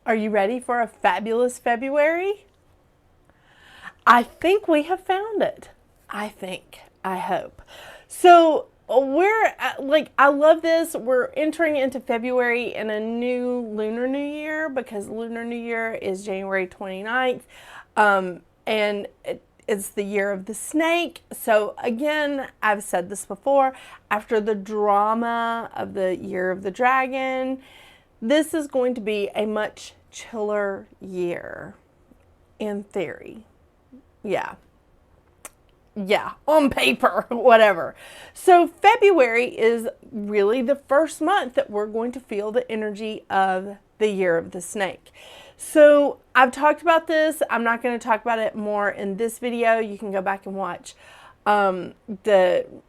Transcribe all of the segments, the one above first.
Are you ready for a fabulous February? I think we have found it. I hope. So I love this. We're entering into February in a new Lunar New Year because Lunar New Year is January 29th. And it's the year of the snake. So again, I've said this before, after the drama of the year of the dragon, this is going to be a much chiller year in theory. Yeah, on paper, whatever. So February is really the first month that we're going to feel the energy of the year of the snake. So I've talked about this. I'm not going to talk about it more in this video. You can go back and watch the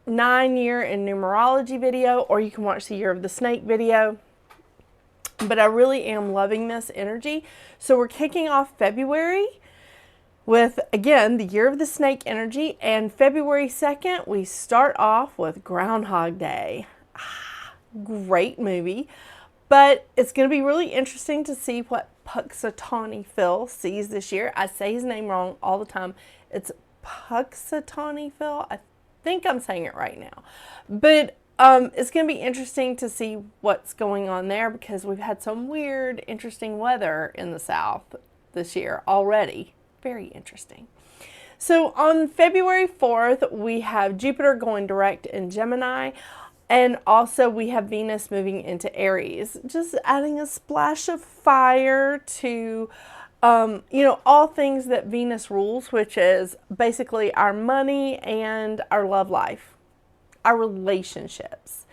9-year in numerology video, or you can watch the year of the snake video. But I really am loving this energy. So we're kicking off February with, again, the year of the snake energy. And February 2nd, we start off with Groundhog Day. Great movie. But it's going to be really interesting to see what Punxsutawney Phil sees this year. I say his name wrong all the time. It's Punxsutawney Phil. I think I'm saying it right now. But it's going to be interesting to see what's going on there because we've had some weird, interesting weather in the South this year already. Very interesting. So on February 4th, we have Jupiter going direct in Gemini. And also we have Venus moving into Aries, just adding a splash of fire to, all things that Venus rules, which is basically our money and our love life, our relationships,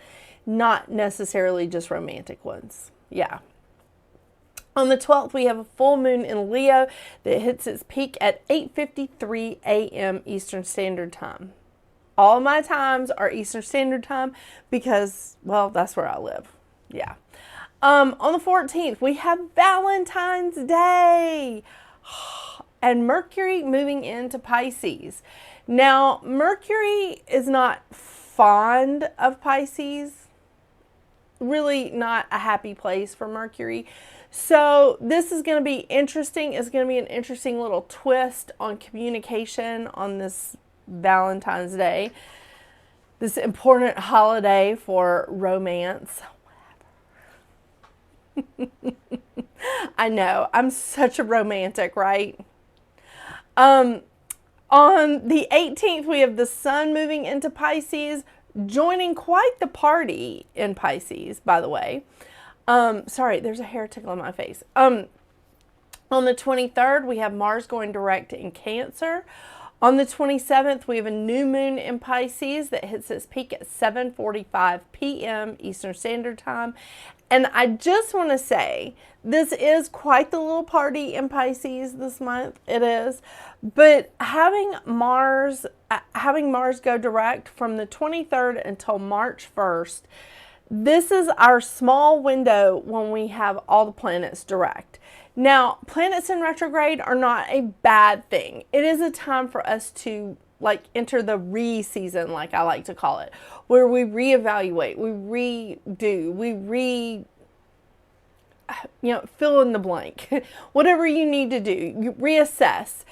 not necessarily just romantic ones. Yeah. On the 12th, we have a full moon in Leo that hits its peak at 8:53 a.m. Eastern Standard Time. All my times are Eastern Standard Time because, well, that's where I live. Yeah. On the 14th, we have Valentine's Day and Mercury moving into Pisces. Now, Mercury is not fond of Pisces. Really not a happy place for Mercury. So this is going to be interesting. It's going to be an interesting little twist on communication on this Valentine's Day, this important holiday for romance. I know, I'm such a romantic, right? On the 18th, we have the sun moving into Pisces, joining quite the party in Pisces, by the way. Sorry, there's a hair tickle on my face. On the 23rd, we have Mars going direct in Cancer. On the 27th, we have a new moon in Pisces that hits its peak at 7:45 p.m. Eastern Standard Time. And I just want to say, this is quite the little party in Pisces this month. It is. But having Mars go direct from the 23rd until March 1st, this is our small window when we have all the planets direct. Now, planets in retrograde are not a bad thing. It is a time for us to enter the re-season, like I like to call it, where we reevaluate, we redo, we fill in the blank. Whatever you need to do, you reassess.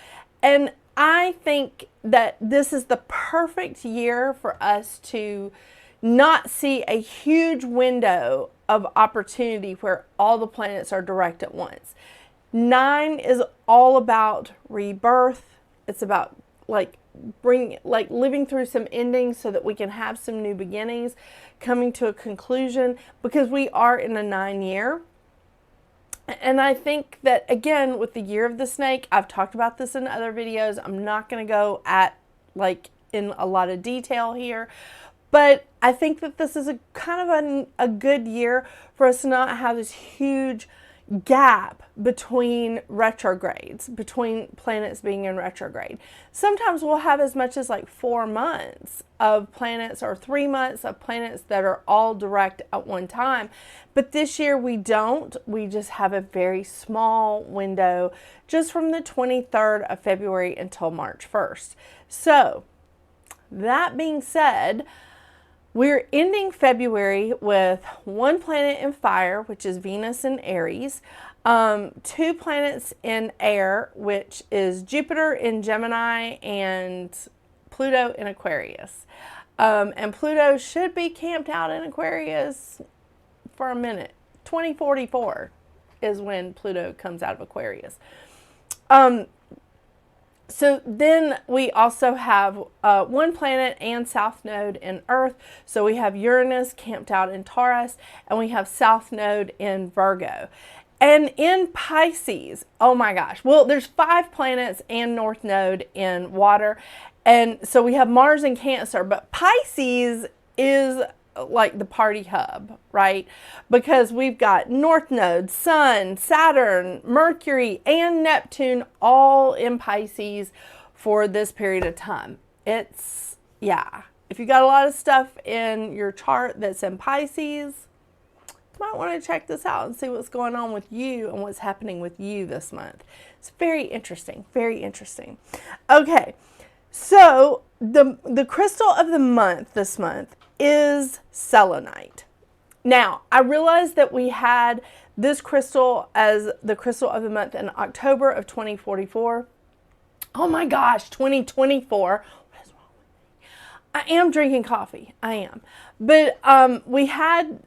And I think that this is the perfect year for us to not see a huge window of opportunity where all the planets are direct at once. 9 is all about rebirth. It's about living through some endings so that we can have some new beginnings, coming to a conclusion, because we are in a 9-year. And I think that, again, with the year of the snake, I've talked about this in other videos. I'm not going to go in a lot of detail here. But I think that this is a kind of a good year for us to not have this huge gap between retrogrades, between planets being in retrograde. Sometimes we'll have as much as 4 months of planets or 3 months of planets that are all direct at one time. But this year we don't. We just have a very small window just from the 23rd of February until March 1st. So that being said, We're ending February with one planet in fire, which is Venus in Aries, two planets in air, which is Jupiter in Gemini and Pluto in Aquarius. And Pluto should be camped out in Aquarius for a minute. 2044 is when Pluto comes out of Aquarius. So then we also have one planet and south node in Earth. So we have Uranus camped out in Taurus, and we have south node in Virgo. And in Pisces, oh my gosh, well, there's 5 planets and north node in water. And so we have Mars in Cancer, but Pisces is like the party hub, right? Because we've got North Node, Sun, Saturn, Mercury, and Neptune all in Pisces for this period of time. It's, yeah, if you got a lot of stuff in your chart that's in Pisces, you might want to check this out and see what's going on with you and what's happening with you this month. It's very interesting, very interesting. Okay, so the crystal of the month this month is selenite. Now, I realized that we had this crystal as the crystal of the month in October of 2044. Oh my gosh, 2024. What is wrong with me? I am drinking coffee. I am. But we had,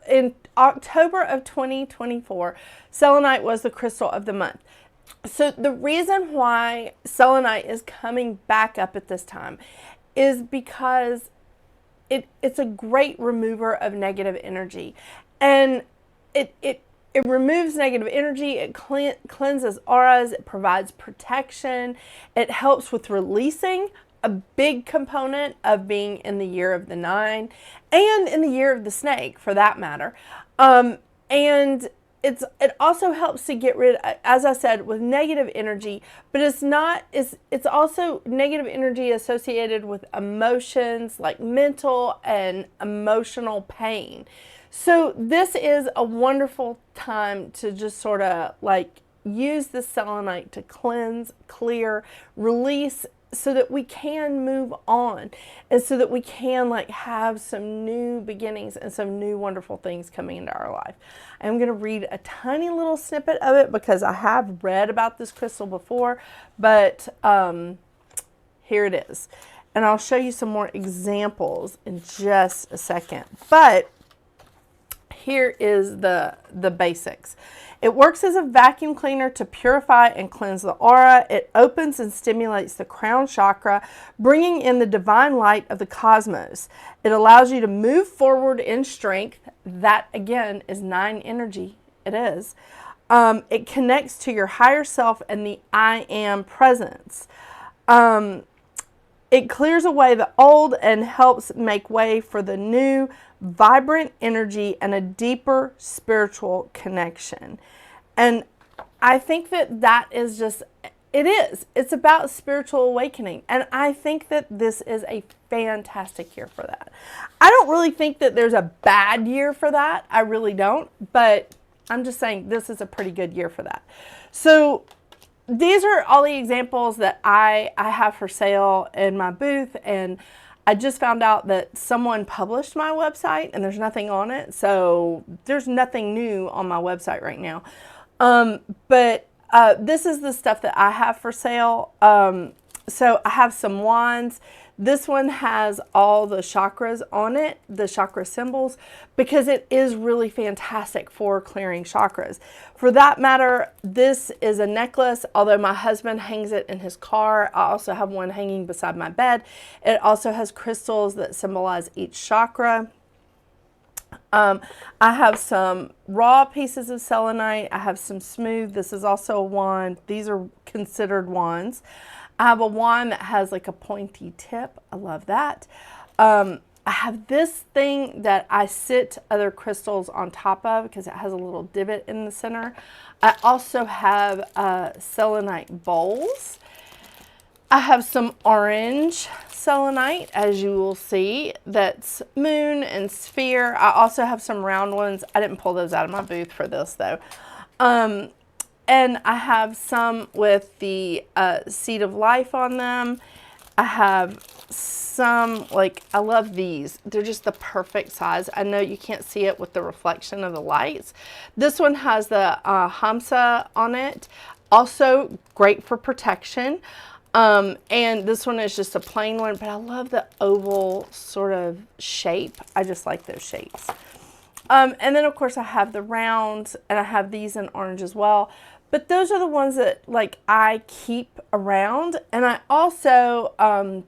in October of 2024, selenite was the crystal of the month. So the reason why selenite is coming back up at this time is because it's a great remover of negative energy, and it removes negative energy. It cleanses auras. It provides protection. It helps with releasing, a big component of being in the year of the 9 and in the year of the snake, for that matter. And it also helps to get rid, as I said, with negative energy, but it's also negative energy associated with emotions like mental and emotional pain. So this is a wonderful time to just sort of like use the selenite to cleanse, clear, release, so that we can move on and so that we can like have some new beginnings and some new wonderful things coming into our life. I'm going to read a tiny little snippet of it because I have read about this crystal before, but here it is. And I'll show you some more examples in just a second. But here is the basics. It works as a vacuum cleaner to purify and cleanse the aura. It opens and stimulates the crown chakra, bringing in the divine light of the cosmos. It allows you to move forward in strength. That, again, is 9 energy. It is. It connects to your higher self and the I am presence. It clears away the old and helps make way for the new, vibrant energy and a deeper spiritual connection. And I think that is just, it's about spiritual awakening. And I think that this is a fantastic year for that. I don't really think that there's a bad year for that. I really don't. But I'm just saying this is a pretty good year for that. So these are all the examples that I have for sale in my booth, and I just found out that someone published my website and there's nothing on it, so there's nothing new on my website right now. But this is the stuff that I have for sale. So I have some wands. This one has all the chakras on it, the chakra symbols, because it is really fantastic for clearing chakras. For that matter, this is a necklace, although my husband hangs it in his car. I also have one hanging beside my bed. It also has crystals that symbolize each chakra. I have some raw pieces of selenite. I have some smooth. This is also a wand. These are considered wands. I have a wand that has like a pointy tip. I love that. I have this thing that I sit other crystals on top of because it has a little divot in the center. I also have selenite bowls. I have some orange selenite, as you will see, that's moon and sphere. I also have some round ones. I didn't pull those out of my booth for this though. And I have some with the seed of life on them. I have some, like, I love these. They're just the perfect size. I know you can't see it with the reflection of the lights. This one has the Hamsa on it. Also great for protection. And this one is just a plain one, but I love the oval sort of shape. I just like those shapes. And then of course I have the round, and I have these in orange as well. But those are the ones that, like, I keep around. And I also, I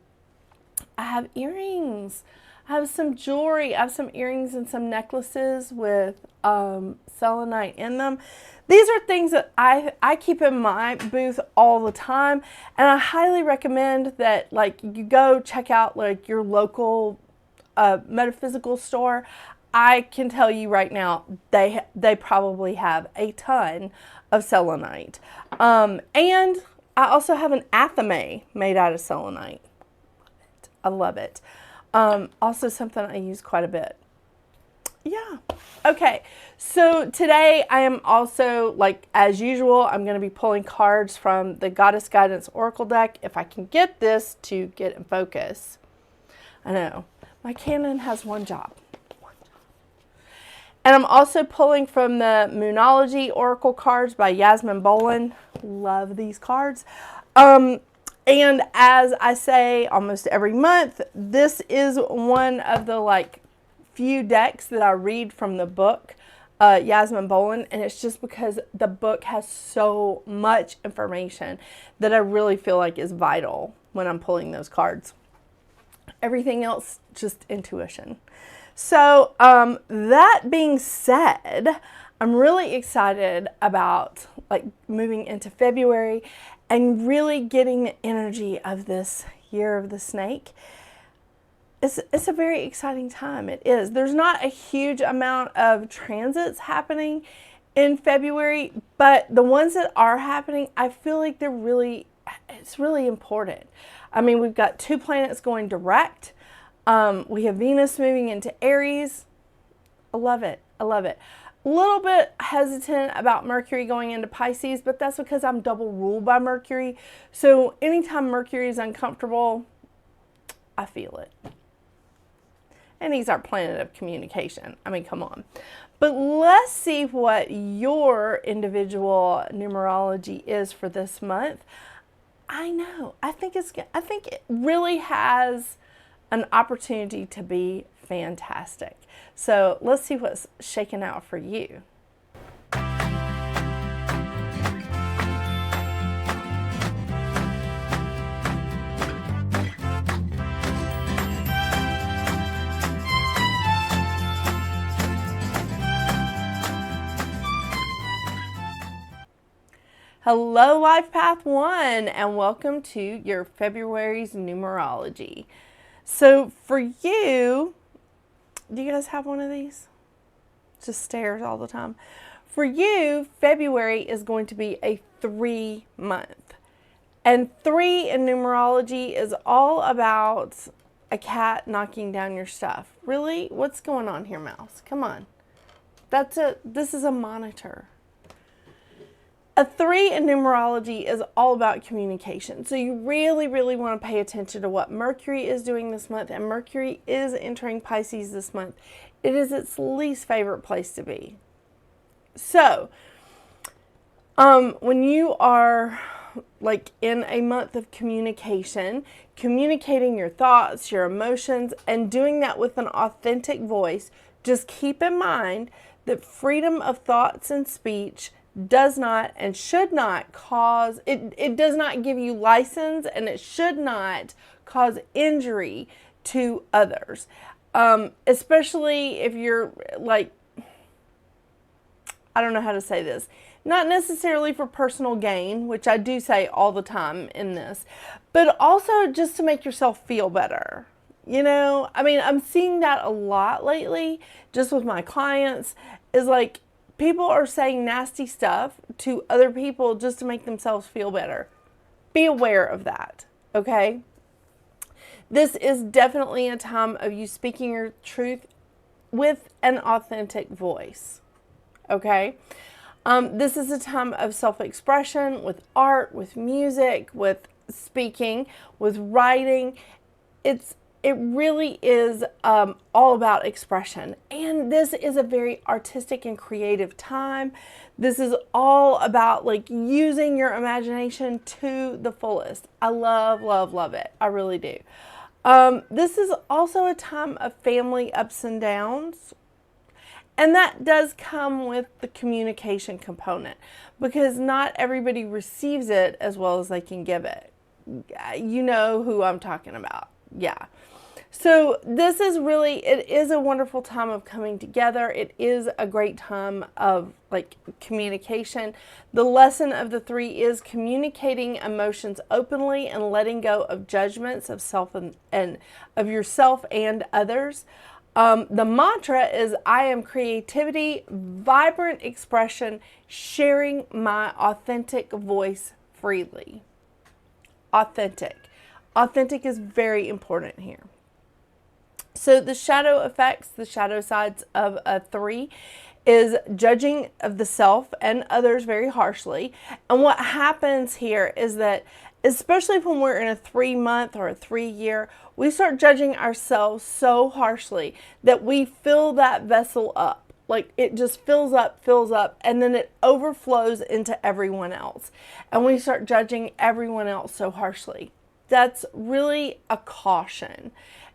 have earrings. I have some jewelry. I have some earrings and some necklaces with selenite in them. These are things that I keep in my booth all the time. And I highly recommend that, like, you go check out, like, your local metaphysical store. I can tell you right now, they probably have a ton of selenite. And I also have an athame made out of selenite. I love it. Also something I use quite a bit. Yeah. Okay. So today I am also, like, as usual, I'm going to be pulling cards from the Goddess Guidance Oracle deck. If I can get this to get in focus. I know. My Canon has one job. And I'm also pulling from the Moonology Oracle cards by Yasmin Boland. Love these cards. And as I say almost every month, this is one of the, like, few decks that I read from the book, Yasmin Boland. And it's just because the book has so much information that I really feel like is vital when I'm pulling those cards. Everything else, just intuition. So that being said, I'm really excited about, like, moving into February and really getting the energy of this year of the snake. It's a very exciting time. It is. There's not a huge amount of transits happening in February, but the ones that are happening, I feel like it's really important. I mean, we've got 2 planets going direct. We have Venus moving into Aries. I love it. I love it. A little bit hesitant about Mercury going into Pisces, but that's because I'm double ruled by Mercury. So anytime Mercury is uncomfortable, I feel it. And he's our planet of communication. I mean, come on. But let's see what your individual numerology is for this month. I know. I think it really has an opportunity to be fantastic. So let's see what's shaking out for you. Hello, Life Path 1, and welcome to your February's numerology. So for you, do you guys have one of these? Just stares all the time. For you, February is going to be a 3 month. And 3 in numerology is all about a cat knocking down your stuff. Really? What's going on here, Mouse? Come on. This is a monitor. A 3 in numerology is all about communication. So you really, really want to pay attention to what Mercury is doing this month. And Mercury is entering Pisces this month. It is its least favorite place to be. So, when you are, like, in a month of communication, communicating your thoughts, your emotions, and doing that with an authentic voice, just keep in mind that freedom of thoughts and speech does not and should not cause, it does not give you license, and it should not cause injury to others. Especially if you're, like, I don't know how to say this, not necessarily for personal gain, which I do say all the time in this, but also just to make yourself feel better. You know, I mean, I'm seeing that a lot lately, just with my clients, is like, people are saying nasty stuff to other people just to make themselves feel better. Be aware of that, okay? This is definitely a time of you speaking your truth with an authentic voice, okay? This is a time of self-expression with art, with music, with speaking, with writing. it really is all about expression. And this is a very artistic and creative time. This is all about like using your imagination to the fullest. I love, love, love it. I really do. This is also a time of family ups and downs. And that does come with the communication component, because not everybody receives it as well as they can give it. You know who I'm talking about. Yeah. So this is really, it is a wonderful time of coming together. It is a great time of like communication. The lesson of the 3 is communicating emotions openly and letting go of judgments of self and of yourself and others. The mantra is, I am creativity, vibrant expression, sharing my authentic voice freely. Authentic. Authentic is very important here. So the shadow effects, the shadow sides of a 3 is judging of the self and others very harshly. And what happens here is that, especially when we're in a 3-month or a 3-year, we start judging ourselves so harshly that we fill that vessel up. Like it just fills up, and then it overflows into everyone else. And we start judging everyone else so harshly. That's really a caution.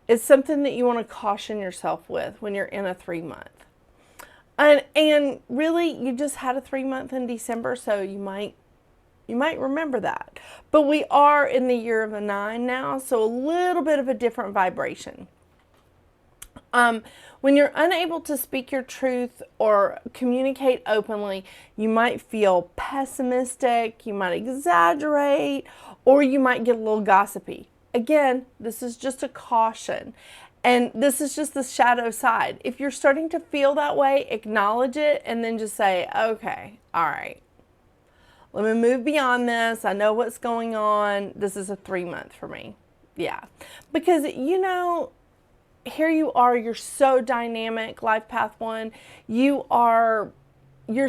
It's something that you want to caution yourself with when you're in a 3-month. And really, you just had a 3-month in December, so you might remember that. But we are in the year of a 9 now, so a little bit of a different vibration. When you're unable to speak your truth or communicate openly, you might feel pessimistic, you might exaggerate, or you might get a little gossipy. Again, this is just a caution. And this is just the shadow side. If you're starting to feel that way, acknowledge it and then just say, okay, all right. Let me move beyond this. I know what's going on. This is a 3-month for me. Yeah. Because, you know, here you are. You're so dynamic, Life Path 1. You're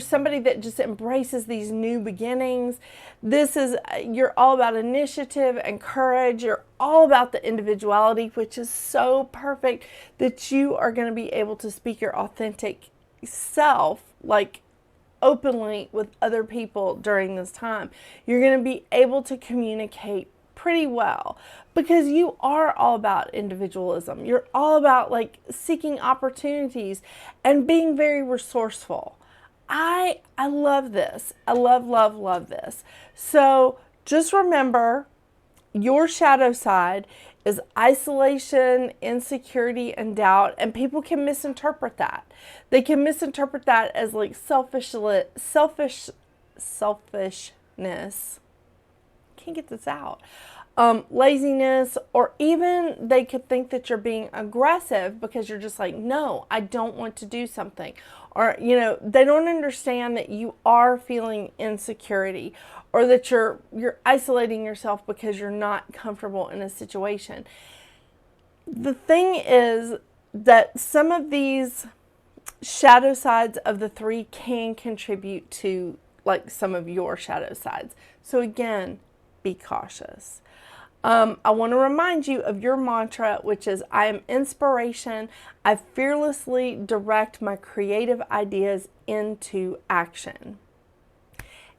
somebody that just embraces these new beginnings. You're all about initiative and courage. You're all about the individuality, which is so perfect that you are going to be able to speak your authentic self, like openly with other people during this time. You're going to be able to communicate pretty well because you are all about individualism. You're all about like seeking opportunities and being very resourceful. I love this. I love this. So just remember, your shadow side is isolation, insecurity, and doubt, and people can misinterpret that. They can misinterpret that as like selfishness. Can't get this out. Laziness, or even they could think that you're being aggressive because you're just like, no, I don't want to do something. Or, you know, they don't understand that you are feeling insecurity, or that you're isolating yourself because you're not comfortable in a situation. The thing is that some of these shadow sides of the 3 can contribute to like some of your shadow sides. So again, be cautious. I want to remind you of your mantra, which is, I am inspiration. I fearlessly direct my creative ideas into action.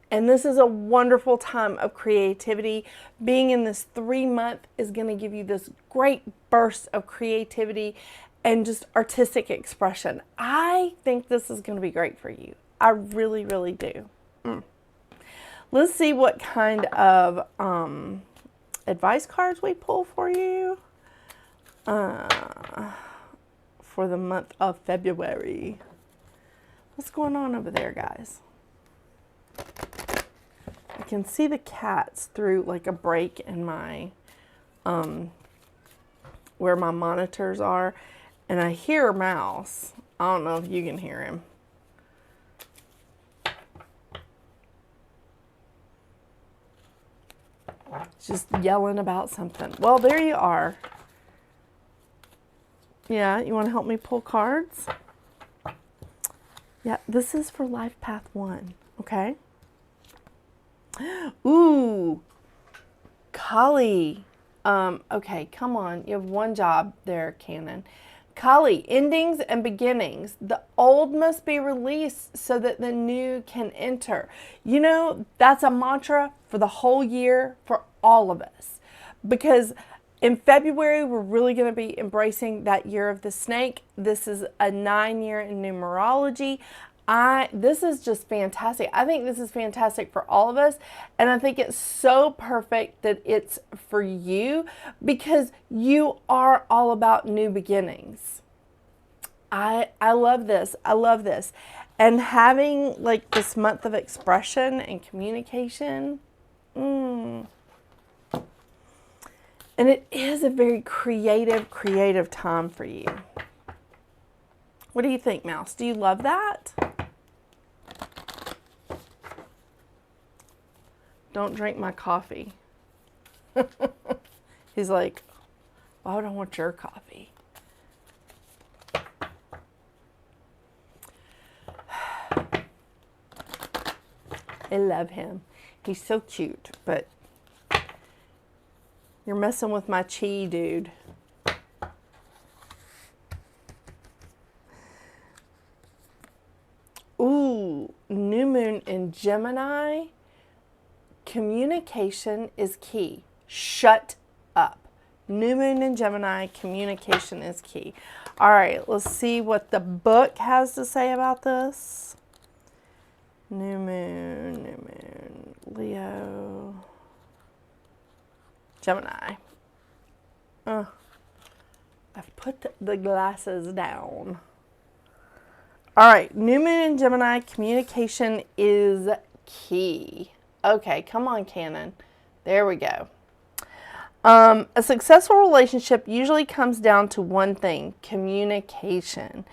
And this is a wonderful time of creativity. Being in this 3-month is going to give you this great burst of creativity and just artistic expression. I think this is going to be great for you. I really, really do. Let's see what kind of advice cards we pull for you for the month of February. What's going on over there, guys? I can see the cats through like a break in my where my monitors are, and I hear a mouse. I don't know if you can hear him. Just yelling about something. Well, there you are. Yeah, you want to help me pull cards? Yeah, this is for Life Path 1, okay? Ooh, Kali. Okay, come on. You have one job there, Canon. Kali, endings and beginnings. The old must be released so that the new can enter. You know, that's a mantra for the whole year for all of us. Because in February, we're really going to be embracing that year of the snake. This is a 9-year in numerology. This is just fantastic. I think this is fantastic for all of us. And I think it's so perfect that it's for you because you are all about new beginnings. I love this. I love this. And having like this month of expression and communication, and it is a very creative time for you. What do you think, Mouse? Do you love that? Don't drink my coffee. He's like, why would I want your coffee? I love him. He's so cute, but you're messing with my chi, dude. Ooh, new moon in Gemini. Communication is key. Shut up. New moon in Gemini, communication is key. All right, let's see what the book has to say about this. New moon, Leo, Gemini. I've put the glasses down. All right, new moon in Gemini, communication is key. Okay, come on, Canon. There we go. A successful relationship usually comes down to one thing, communication.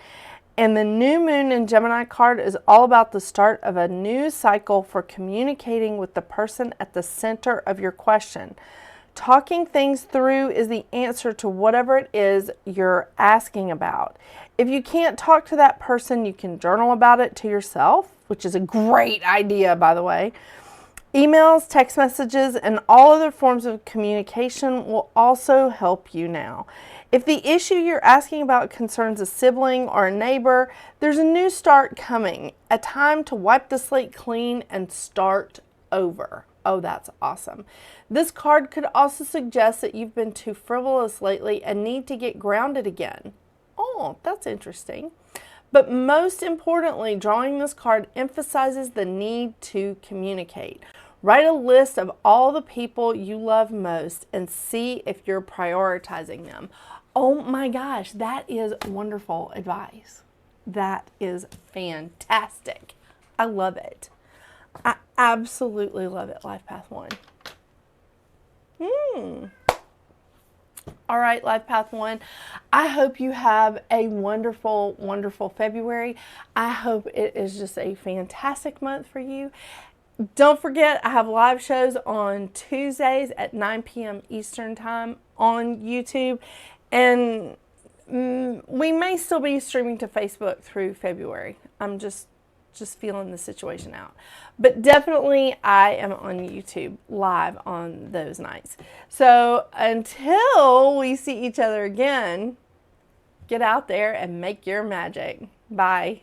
And the new moon in Gemini card is all about the start of a new cycle for communicating with the person at the center of your question. Talking things through is the answer to whatever it is you're asking about. If you can't talk to that person, you can journal about it to yourself, which is a great idea, by the way. Emails, text messages, and all other forms of communication will also help you now. If the issue you're asking about concerns a sibling or a neighbor, there's a new start coming, a time to wipe the slate clean and start over. Oh, that's awesome. This card could also suggest that you've been too frivolous lately and need to get grounded again. Oh, that's interesting. But most importantly, drawing this card emphasizes the need to communicate. Write a list of all the people you love most and see if you're prioritizing them. Oh my gosh, that is wonderful advice. That is fantastic. I love it. I absolutely love it, Life Path 1. All right, Life Path 1. I hope you have a wonderful, wonderful February. I hope it is just a fantastic month for you. Don't forget, I have live shows on Tuesdays at 9 p.m. Eastern Time on YouTube. And we may still be streaming to Facebook through February. I'm just feeling the situation out. But definitely I am on YouTube live on those nights. So until we see each other again, get out there and make your magic. Bye.